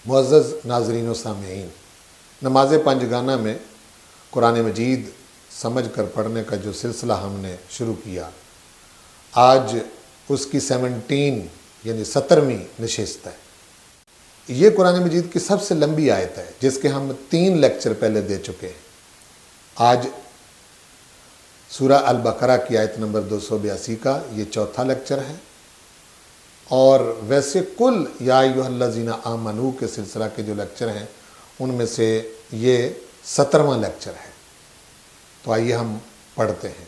معزز ناظرین و سامعین، نماز پنجگانہ میں قرآن مجید سمجھ کر پڑھنے کا جو سلسلہ ہم نے شروع کیا، آج اس کی 17ویں نشست ہے۔ یہ قرآن مجید کی سب سے لمبی آیت ہے، جس کے ہم 3 لیکچر پہلے دے چکے ہیں۔ آج سورہ البقرہ کی آیت نمبر 282 کا یہ 4تھا لیکچر ہے، اور ویسے کل یا ایھا الذین آمنو کے سلسلہ کے جو لیکچر ہیں ان میں سے یہ 17واں لیکچر ہے۔ تو آئیے ہم پڑھتے ہیں۔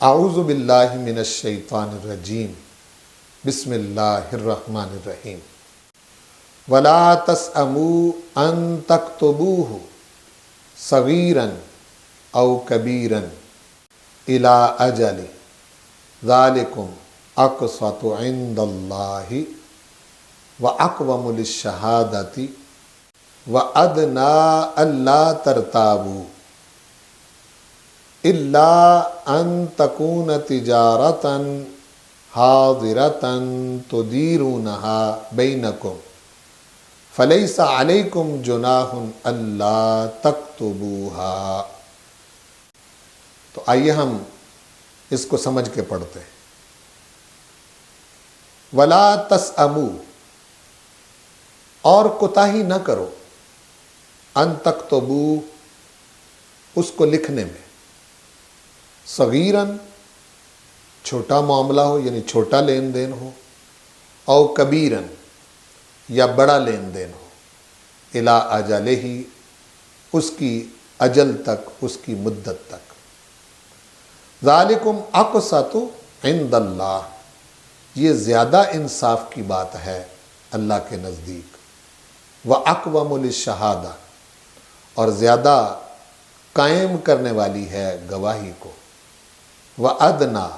اعوذ باللہ من الشیطان الرجیم، بسم اللہ الرحمن الرحیم۔ وَلَا تَسْأَمُوا أَن تَكْتُبُوهُ صَغِيرًا أَوْ كَبِيرًا إِلَىٰ أَجَلٍ ذَلِكُمْ أَقْسَطُ عِندَ اللَّهِ وَأَقْوَمُ لِلشَّهَادَةِ وَأَدْنَىٰ أَلَّا تَرْتَابُوا إِلَّا أَن تَكُونَ تِجَارَةً حَاضِرَةً تُدِيرُونَهَا بَيْنَكُمْ فَلَيْسَ عَلَيْكُمْ جُنَاحٌ أَلَّا تَكْتُبُوهَا۔ تو آئیے ہم اس کو سمجھ کے پڑھتے ہیں۔ وَلَا تَسْأَمُوا، اور کوتاہی نہ کرو، ان تکتبوا، اس کو لکھنے میں، صغیراً، چھوٹا معاملہ ہو یعنی چھوٹا لین دین ہو، او کبیراً، یا بڑا لین دین ہو، الی اجلہ، اس کی اجل تک، اس کی مدت تک۔ ذالکم اقسط عند اللہ، یہ زیادہ انصاف کی بات ہے اللہ کے نزدیک۔ وَأَقْوَمُ لِلشَّهَادَةِ، اور زیادہ قائم کرنے والی ہے گواہی کو۔ وَأَدْنَىٰ،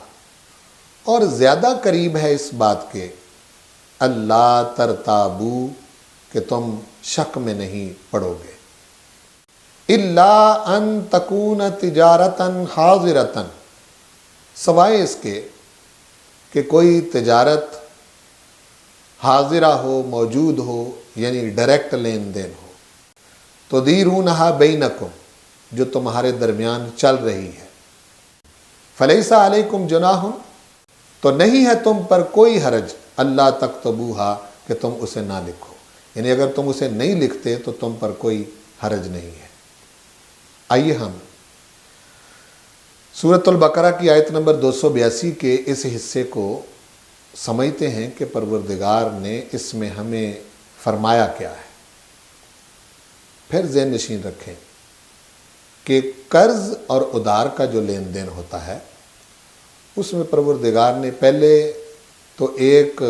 اور زیادہ قریب ہے اس بات کے، اللہ ترتابو، کہ تم شک میں نہیں پڑو گے۔ اِلَّا أَن تَكُونَ تِجَارَةً حَاضِرَةً، سوائے اس کے کہ کوئی تجارت حاضرہ ہو، موجود ہو، یعنی ڈائریکٹ لین دین ہو، تُدِيرُونَهَا بَيْنَكُمْ، جو تمہارے درمیان چل رہی ہے۔ فَلَيْسَ عَلَيْكُمْ جُنَاحٌ، تو نہیں ہے تم پر کوئی حرج، اللہ تکتبوہا، کہ تم اسے نہ لکھو، یعنی اگر تم اسے نہیں لکھتے تو تم پر کوئی حرج نہیں ہے۔ آئیے ہم سورۃ البقرہ کی آیت نمبر 282 کے اس حصے کو سمجھتے ہیں کہ پروردگار نے اس میں ہمیں فرمایا کیا ہے۔ پھر ذہن نشین رکھیں کہ قرض اور ادھار کا جو لین دین ہوتا ہے، اس میں پروردگار نے پہلے تو ایک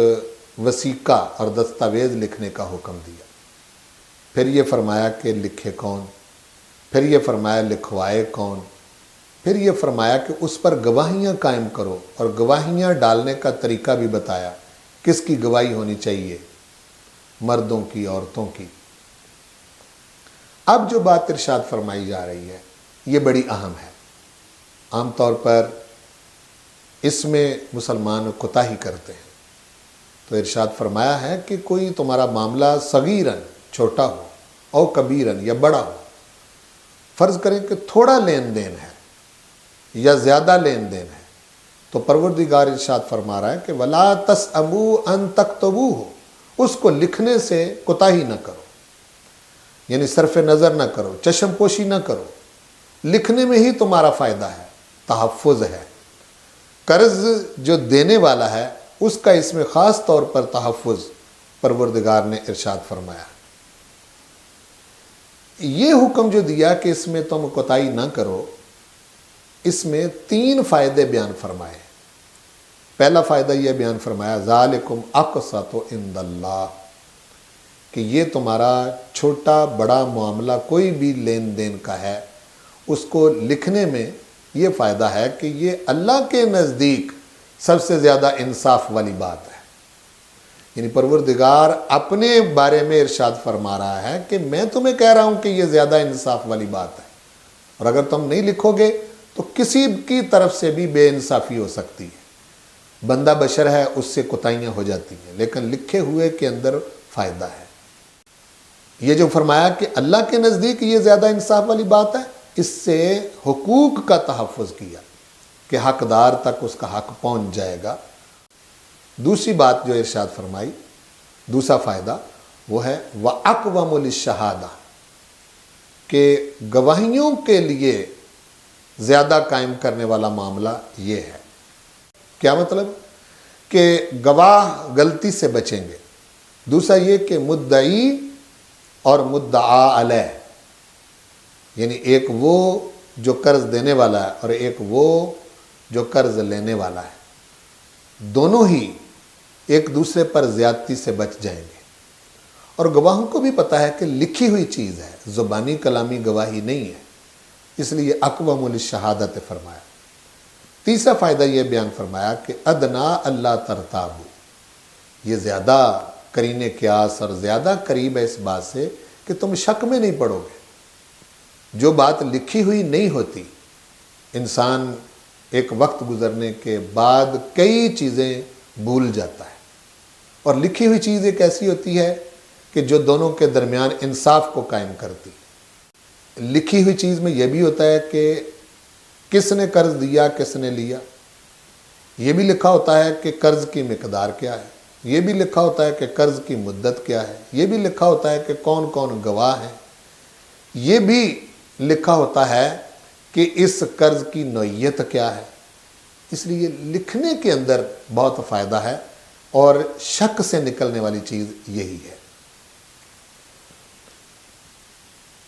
وثیقہ اور دستاویز لکھنے کا حکم دیا، پھر یہ فرمایا کہ لکھے کون، پھر یہ فرمایا لکھوائے کون، پھر یہ فرمایا کہ اس پر گواہیاں قائم کرو، اور گواہیاں ڈالنے کا طریقہ بھی بتایا، کس کی گواہی ہونی چاہیے، مردوں کی، عورتوں کی۔ اب جو بات ارشاد فرمائی جا رہی ہے یہ بڑی اہم ہے۔ عام طور پر اس میں مسلمان کوتاہی کرتے ہیں، تو ارشاد فرمایا ہے کہ کوئی تمہارا معاملہ صغیراً، چھوٹا ہو، او کبیراً، یا بڑا ہو، فرض کریں کہ تھوڑا لین دین ہے یا زیادہ لین دین ہے، تو پروردگار ارشاد فرما رہا ہے کہ وَلَا تَسْأَمُوا أَن تَكْتُبُوهُ، اس کو لکھنے سے کوتاہی نہ کرو، یعنی صرف نظر نہ کرو، چشم پوشی نہ کرو، لکھنے میں ہی تمہارا فائدہ ہے، تحفظ ہے۔ قرض جو دینے والا ہے اس کا اس میں خاص طور پر تحفظ پروردگار نے ارشاد فرمایا۔ یہ حکم جو دیا کہ اس میں تم کوتاہی نہ کرو، اس میں 3 فائدے بیان فرمائے۔ پہلا فائدہ یہ بیان فرمایا ذالکم اقسط عند اللہ، کہ یہ تمہارا چھوٹا بڑا معاملہ کوئی بھی لین دین کا ہے، اس کو لکھنے میں یہ فائدہ ہے کہ یہ اللہ کے نزدیک سب سے زیادہ انصاف والی بات ہے۔ یعنی پروردگار اپنے بارے میں ارشاد فرما رہا ہے کہ میں تمہیں کہہ رہا ہوں کہ یہ زیادہ انصاف والی بات ہے، اور اگر تم نہیں لکھو گے تو کسی کی طرف سے بھی بے انصافی ہو سکتی ہے۔ بندہ بشر ہے، اس سے کوتاہیاں ہو جاتی ہیں، لیکن لکھے ہوئے کے اندر فائدہ ہے۔ یہ جو فرمایا کہ اللہ کے نزدیک یہ زیادہ انصاف والی بات ہے، اس سے حقوق کا تحفظ کیا کہ حقدار تک اس کا حق پہنچ جائے گا۔ دوسری بات جو ارشاد فرمائی، دوسرا فائدہ وہ ہے وَأَقْوَمُ لِلشَّهَادَةِ، کہ گواہیوں کے لیے زیادہ قائم کرنے والا معاملہ یہ ہے۔ کیا مطلب؟ کہ گواہ غلطی سے بچیں گے۔ دوسرا یہ کہ مدعی اور مدعا علیہ، یعنی ایک وہ جو قرض دینے والا ہے اور ایک وہ جو قرض لینے والا ہے، دونوں ہی ایک دوسرے پر زیادتی سے بچ جائیں گے۔ اور گواہوں کو بھی پتہ ہے کہ لکھی ہوئی چیز ہے، زبانی کلامی گواہی نہیں ہے، اس لیے اقوم للشہادت فرمایا۔ تیسرا فائدہ یہ بیان فرمایا کہ ادنا اللہ ترتابو، یہ زیادہ قرین قیاس اور زیادہ قریب ہے اس بات سے کہ تم شک میں نہیں پڑو گے۔ جو بات لکھی ہوئی نہیں ہوتی، انسان ایک وقت گزرنے کے بعد کئی چیزیں بھول جاتا ہے، اور لکھی ہوئی چیز ایک ایسی ہوتی ہے کہ جو دونوں کے درمیان انصاف کو قائم کرتی۔ لکھی ہوئی چیز میں یہ بھی ہوتا ہے کہ کس نے قرض دیا، کس نے لیا، یہ بھی لکھا ہوتا ہے کہ قرض کی مقدار کیا ہے، یہ بھی لکھا ہوتا ہے کہ قرض کی مدت کیا ہے، یہ بھی لکھا ہوتا ہے کہ کون کون گواہ ہیں، یہ بھی لکھا ہوتا ہے کہ اس قرض کی نوعیت کیا ہے۔ اس لیے لکھنے کے اندر بہت فائدہ ہے، اور شک سے نکلنے والی چیز یہی ہے۔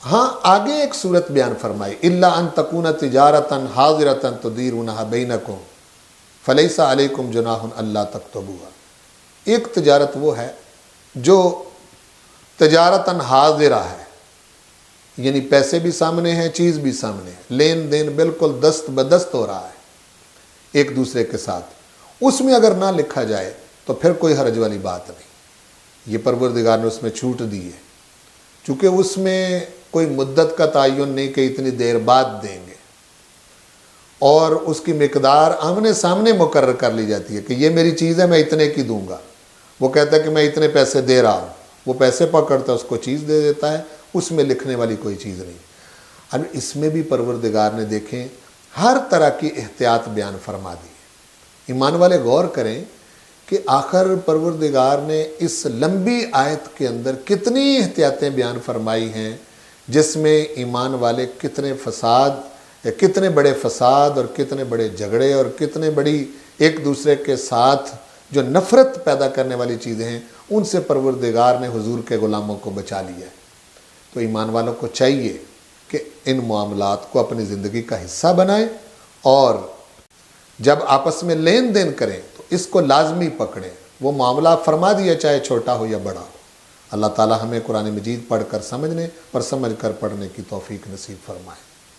ہاں آگے ایک صورت بیان فرمائی، اِلَّا أَن تَكُونَ تِجَارَةً حَاضِرَةً تُدِيرُونَهَا بَيْنَكُمْ فَلَيْسَ عَلَيْكُمْ جُنَاحٌ أَلَّا تَكْتُبُوهَا۔ ایک تجارت وہ ہے جو تجارتاً حاضرہ ہے، یعنی پیسے بھی سامنے ہیں، چیز بھی سامنے ہے، لین دین بالکل دست بدست ہو رہا ہے ایک دوسرے کے ساتھ، اس میں اگر نہ لکھا جائے تو پھر کوئی حرج والی بات نہیں۔ یہ پروردگار نے اس میں چھوٹ دی ہے، چونکہ اس میں کوئی مدت کا تعین نہیں کہ اتنی دیر بعد دیں گے، اور اس کی مقدار آمنے سامنے مقرر کر لی جاتی ہے کہ یہ میری چیز ہے، میں اتنے کی دوں گا۔ وہ کہتا ہے کہ میں اتنے پیسے دے رہا ہوں، وہ پیسے پکڑتا ہے، اس کو چیز دے دیتا ہے، اس میں لکھنے والی کوئی چیز نہیں۔ اب اس میں بھی پروردگار نے دیکھیں ہر طرح کی احتیاط بیان فرما دی ہے۔ ایمان والے غور کریں کہ آخر پروردگار نے اس لمبی آیت کے اندر کتنی احتیاطیں بیان فرمائی ہیں، جس میں ایمان والے کتنے بڑے فساد اور کتنے بڑے جھگڑے اور کتنے بڑی ایک دوسرے کے ساتھ جو نفرت پیدا کرنے والی چیزیں ہیں، ان سے پروردگار نے حضور کے غلاموں کو بچا لیا ہے۔ تو ایمان والوں کو چاہیے کہ ان معاملات کو اپنی زندگی کا حصہ بنائیں، اور جب آپس میں لین دین کریں تو اس کو لازمی پکڑیں۔ وہ معاملہ فرما دیا چاہے چھوٹا ہو یا بڑا ہو۔ اللہ تعالی ہمیں قرآن مجید پڑھ کر سمجھنے اور سمجھ کر پڑھنے کی توفیق نصیب فرمائے۔